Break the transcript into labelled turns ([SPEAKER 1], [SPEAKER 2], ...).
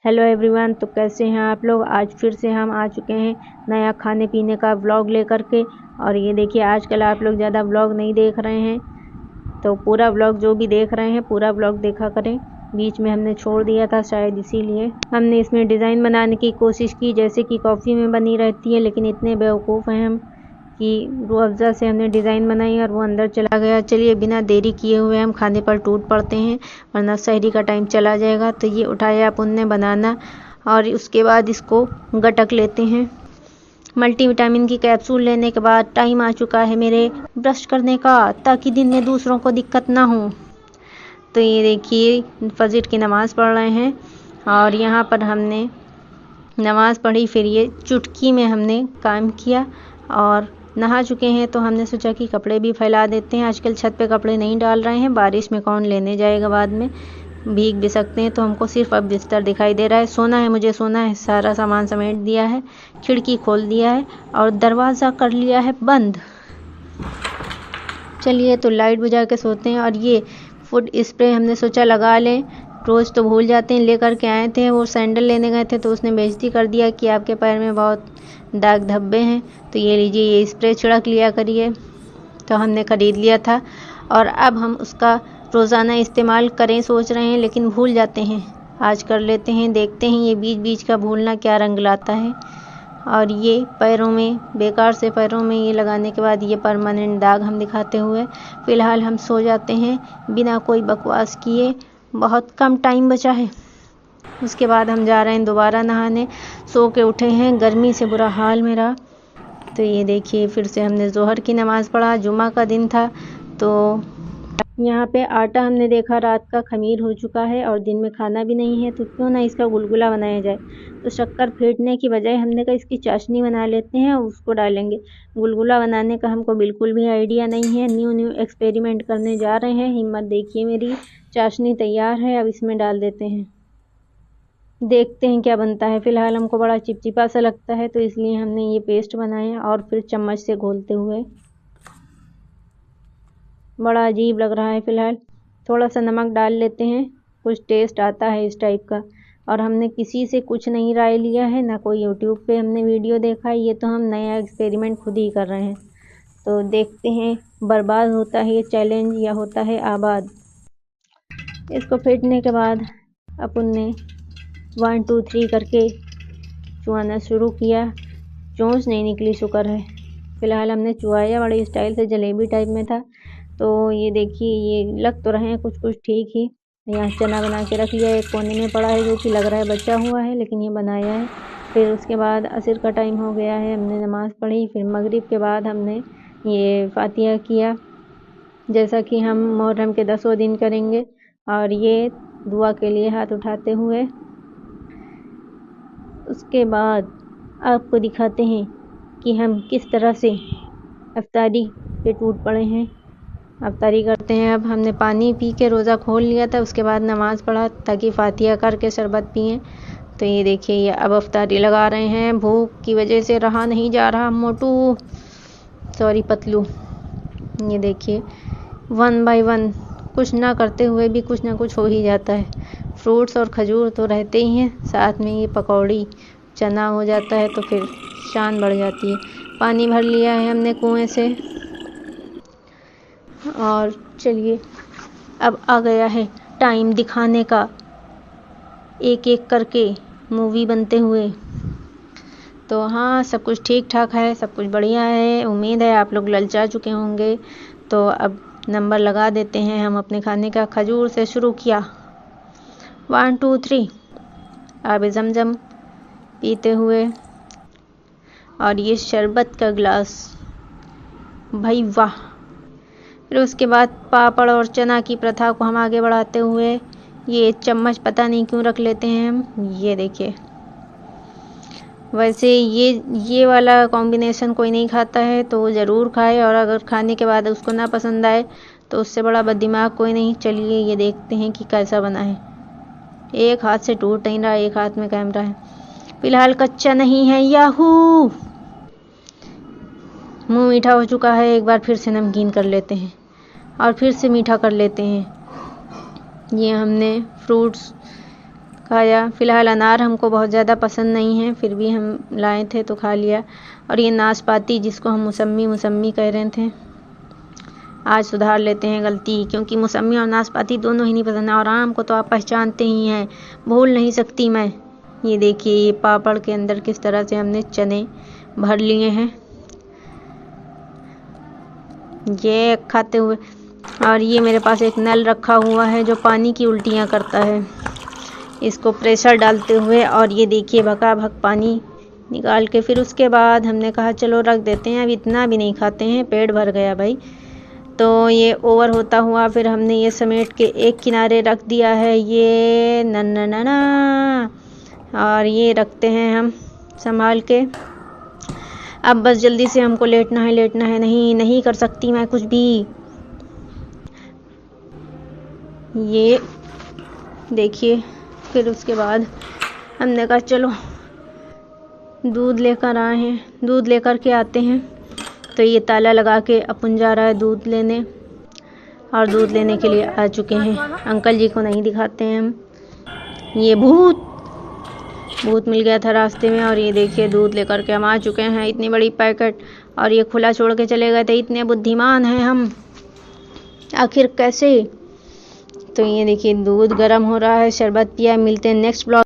[SPEAKER 1] Hello everyone, तो कैसे हैं आप लोग। आज फिर से हम आ चुके हैं नया खाने पीने का व्लॉग लेकर के। और ये देखिए, आजकल आप लोग ज़्यादा व्लॉग नहीं देख रहे हैं, तो पूरा व्लॉग जो भी देख रहे हैं पूरा व्लॉग देखा करें। बीच में हमने छोड़ दिया था, शायद इसीलिए हमने इसमें डिज़ाइन बनाने की कोशिश की जैसे कि कॉफ़ी में बनी रहती है, लेकिन इतने बेवकूफ़ हैं हम कि रूह अफ़ज़ा से हमने डिज़ाइन बनाई और वो अंदर चला गया। चलिए बिना देरी किए हुए हम खाने पर टूट पड़ते हैं, वरना सहरी का टाइम चला जाएगा। तो ये उठाया अपन ने बनाना और उसके बाद इसको गटक लेते हैं। मल्टीविटामिन की कैप्सूल लेने के बाद टाइम आ चुका है मेरे ब्रश करने का, ताकि दिन में दूसरों को दिक्कत ना हो। तो ये देखिए, फजर की नमाज़ पढ़ रहे हैं और यहाँ पर हमने नमाज़ पढ़ी, फिर ये चुटकी में हमने काम किया और नहा चुके हैं। तो हमने सोचा कि कपड़े भी फैला देते हैं। आजकल छत पे कपड़े नहीं डाल रहे हैं, बारिश में कौन लेने जाएगा, बाद में भीग भी सकते हैं। तो हमको सिर्फ अब बिस्तर दिखाई दे रहा है। सोना है, मुझे सोना है। सारा सामान समेट दिया है, खिड़की खोल दिया है और दरवाज़ा कर लिया है बंद। चलिए तो लाइट बुझा के सोते हैं। और ये फुट स्प्रे हमने सोचा लगा लें, रोज़ तो भूल जाते हैं। लेकर के आए थे, वो सैंडल लेने गए थे तो उसने बेइज्जती कर दिया कि आपके पैर में बहुत दाग धब्बे हैं, तो ये लीजिए, ये स्प्रे छिड़क लिया करिए। तो हमने ख़रीद लिया था और अब हम उसका रोज़ाना इस्तेमाल करें सोच रहे हैं, लेकिन भूल जाते हैं। आज कर लेते हैं, देखते हैं ये बीच बीच का भूलना क्या रंग लाता है। और ये पैरों में, बेकार से पैरों में ये लगाने के बाद ये परमानेंट दाग हम दिखाते हुए फ़िलहाल हम सो जाते हैं बिना कोई बकवास किए। बहुत कम टाइम बचा है, उसके बाद हम जा रहे हैं दोबारा नहाने। सो के उठे हैं, गर्मी से बुरा हाल मेरा। तो ये देखिए, फिर से हमने ज़ोहर की नमाज़ पढ़ा, जुमा का दिन था। तो यहाँ पे आटा हमने देखा रात का खमीर हो चुका है और दिन में खाना भी नहीं है, तो क्यों ना इसका गुलगुला बनाया जाए। तो शक्कर फेंटने की बजाय हमने कहा इसकी चाशनी बना लेते हैं और उसको डालेंगे। गुलगुला बनाने का हमको बिल्कुल भी आइडिया नहीं है, न्यू एक्सपेरिमेंट करने जा रहे हैं। हिम्मत देखिए मेरी। चाशनी तैयार है, अब इसमें डाल देते हैं, देखते हैं क्या बनता है। फ़िलहाल हमको बड़ा चिपचिपा सा लगता है, तो इसलिए हमने ये पेस्ट बनाया और फिर चम्मच से घोलते हुए बड़ा अजीब लग रहा है। फ़िलहाल थोड़ा सा नमक डाल लेते हैं, कुछ टेस्ट आता है इस टाइप का। और हमने किसी से कुछ नहीं राय लिया है, ना कोई यूट्यूब पे हमने वीडियो देखा है। ये तो हम नया एक्सपेरिमेंट खुद ही कर रहे हैं। तो देखते हैं बर्बाद होता है ये चैलेंज या होता है आबाद। इसको फेंटने के बाद अपन ने 1 2 3 करके चुआना शुरू किया। चोंच नहीं निकली, शुक्र है। फ़िलहाल हमने चुआया बड़े स्टाइल से, जलेबी टाइप में था। तो ये देखिए, ये लग तो रहे हैं कुछ कुछ ठीक ही। यहाँ चना बना के रख लिया, एक कोने में पड़ा है जो कि लग रहा है बचा हुआ है, लेकिन ये बनाया है। फिर उसके बाद असर का टाइम हो गया है, हमने नमाज़ पढ़ी। फिर मगरिब के बाद हमने ये फातिहा किया, जैसा कि हम मुहर्रम के 10वें दिन करेंगे। और ये दुआ के लिए हाथ उठाते हुए उसके बाद आपको दिखाते हैं कि हम किस तरह से इफ्तारी पे टूट पड़े हैं। अफ्तारी करते हैं। अब हमने पानी पी के रोज़ा खोल लिया था, उसके बाद नमाज़ पढ़ा ताकि फातिहा करके शरबत पिएं। तो ये देखिए, ये अब अफ्तारी लगा रहे हैं। भूख की वजह से रहा नहीं जा रहा, मोटू, सॉरी पतलू। ये देखिए, 1 बाय 1 कुछ ना करते हुए भी कुछ ना कुछ हो ही जाता है। फ्रूट्स और खजूर तो रहते ही हैं, साथ में ये पकौड़ी चना हो जाता है, तो फिर शान बढ़ जाती है। पानी भर लिया है हमने कुएं से। और चलिए, अब आ गया है टाइम दिखाने का, एक एक करके मूवी बनते हुए। तो हाँ, सब कुछ ठीक ठाक है, सब कुछ बढ़िया है। उम्मीद है आप लोग ललचा चुके होंगे। तो अब नंबर लगा देते हैं हम अपने खाने का। खजूर से शुरू किया, 1 2 3। अब जमजम पीते हुए और ये शरबत का गिलास, भाई वाह। फिर उसके बाद पापड़ और चना की प्रथा को हम आगे बढ़ाते हुए ये चम्मच पता नहीं क्यों रख लेते हैं हम। ये देखिए, वैसे ये वाला कॉम्बिनेशन कोई नहीं खाता है तो वो ज़रूर खाए, और अगर खाने के बाद उसको ना पसंद आए तो उससे बड़ा बददिमाग कोई नहीं। चलिए ये देखते हैं कि कैसा बना है। एक हाथ से टूट नहीं रहा, एक हाथ में कैमरा है। फ़िलहाल कच्चा नहीं है, याहू। मुँह मीठा हो चुका है, एक बार फिर से नमकीन कर लेते हैं और फिर से मीठा कर लेते हैं। ये हमने फ्रूट्स खाया। फ़िलहाल अनार हमको बहुत ज़्यादा पसंद नहीं है, फिर भी हम लाए थे तो खा लिया। और ये नाशपाती जिसको हम मौसम्मी कह रहे थे, आज सुधार लेते हैं गलती, क्योंकि मौसम्मी और नाशपाती दोनों ही नहीं पसंद है। और आम को तो आप पहचानते ही हैं, भूल नहीं सकती मैं। ये देखिए ये पापड़ के अंदर किस तरह से हमने चने भर लिए हैं, ये खाते हुए। और ये मेरे पास एक नल रखा हुआ है जो पानी की उल्टियाँ करता है, इसको प्रेशर डालते हुए। और ये देखिए भकाभक पानी निकाल के, फिर उसके बाद हमने कहा चलो रख देते हैं, अब इतना भी नहीं खाते हैं, पेट भर गया भाई। तो ये ओवर होता हुआ फिर हमने ये समेट के एक किनारे रख दिया है, ये ना। और ये रखते हैं हम संभाल के। अब बस जल्दी से हमको लेटना है। नहीं कर सकती मैं कुछ भी। ये देखिए फिर उसके बाद हमने कहा चलो दूध लेकर आए हैं, दूध लेकर के आते हैं। तो ये ताला लगा के अपन जा रहा है दूध लेने, और दूध लेने के लिए आ चुके हैं। अंकल जी को नहीं दिखाते हैं हम। ये भूत मिल गया था रास्ते में, और ये देखिए दूध लेकर के हम आ चुके हैं, इतनी बड़ी पैकेट, और ये खुला छोड़ के चले गए थे। इतने बुद्धिमान हैं हम, आखिर कैसे। तो ये देखिए दूध गर्म हो रहा है, शरबत पिया। मिलते हैं नेक्स्ट ब्लॉग।